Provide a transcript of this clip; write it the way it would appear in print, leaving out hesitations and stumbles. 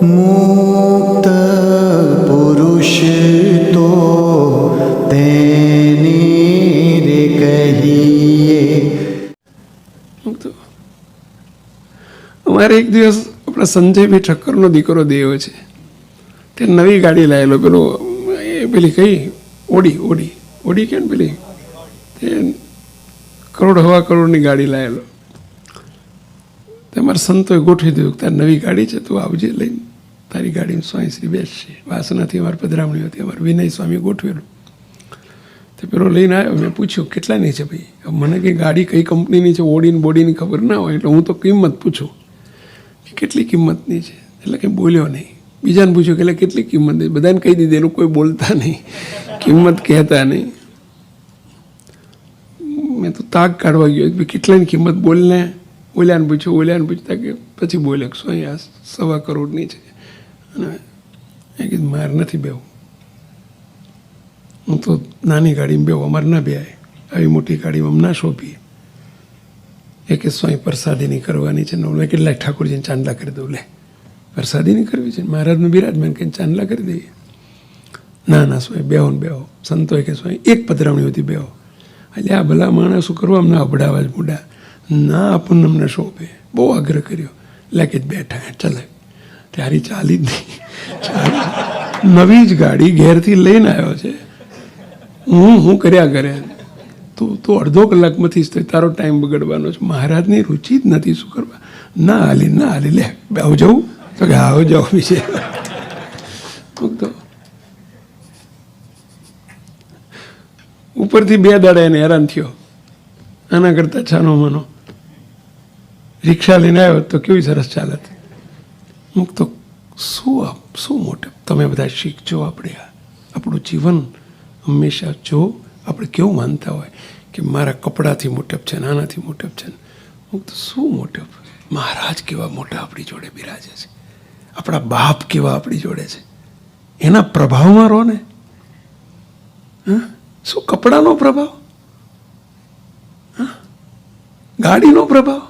મુક્ત પુરુષ તો તેની રે કહીએ. અમારે એક દિવસ આપણા સંજયભાઈ ઠક્કરનો દીકરો દેવો છે, તે નવી ગાડી લાવેલો. પેલી કઈ ઓડી કે ને પેલી તે કરોડ કરોડની ગાડી લાવેલો. તમારા સંતોએ ગોઠવી દીધું કે તારી નવી ગાડી છે, તું આવજે લઈને, તારી ગાડીમાં સ્વામી શ્રી બેસશે. વાસનાથી અમારી પધરામણી હતી, અમારે વિનય સ્વામી ગોઠવેલું. તો પેલો લઈને આવ્યો. મેં પૂછ્યું કેટલાની છે ભાઈ? મને કંઈ ગાડી કઈ કંપનીની છે, ઓડીની બોડીની ખબર ના હોય, એટલે હું તો કિંમત પૂછું કે કેટલી કિંમતની છે. એટલે કંઈ બોલ્યો નહીં. બીજાને પૂછ્યું કે એટલે કેટલી કિંમતની? બધાને કહી દીધેલું, કોઈ બોલતા નહીં, કિંમત કહેતા નહીં. મેં તો તાક કાઢવા ગયો કે કેટલાની કિંમત બોલને. ઓલ્યાને પૂછ્યું કે પછી બોલ્યો શું અહીંયા 1.25 કરોડની છે. અને મેં કીધું મારે નથી બેવું, હું તો નાની ગાડીમાં બેવું, અમારે ના બેહાય, આવી મોટી ગાડીમાં ના શોભીએ. એ કે સ્વામી પ્રસાદીની કરવાની છે ને મેં કેટલાક ઠાકોરજીને ચાંદલા કરી દઉં. લે પ્રસાદીની કરવી છે, મહારાજનું બિરાજમાન કંઈ ચાંદલા કરી દઈએ. ના સ્વામી બેહો ને બેહો. સંતોએ કે સ્વામી એક પધરામણી હતી બેહો. એટલે આ ભલા માણસો કરવા અમને અભડાવા જ મૂડા ના, આપણને અમને શોભે. બહુ આગ્રહ કર્યો. એટલે કે બેઠા ચાલે ત્યારે ચાલી જ નહીં. નવી જ ગાડી ઘેરથી લઈને આવ્યો છે, હું કર્યા કરે. તું અડધો કલાકમાંથી જ તારો ટાઈમ બગડવાનો છે. મહારાજની રુચિ જ નથી. શું કરવા? ના હાલી લે આવું જવું તો કે આવો જવું વિશે. તો ઉપરથી 2 દાડા એને હેરાન થયો. આના કરતાં છાનો માનો રિક્ષા લઈને આવ્યો તો કેવી સરસ ચાલત. મુક તો શું મોટે તમે બધા શીખજો. આપણું જીવન હંમેશા જો આપણે કેવું માનતા હોય કે મારા કપડાથી મોટપ છે, આનાથી મોટપ છે, મુક તો શું મોટપ? મહારાજ કેવા મોટા આપણી જોડે બિરાજે છે, આપણા બાપ કેવા આપણી જોડે છે, એના પ્રભાવમાં રહો ને. શું કપડાનો પ્રભાવ, ગાડીનો પ્રભાવ?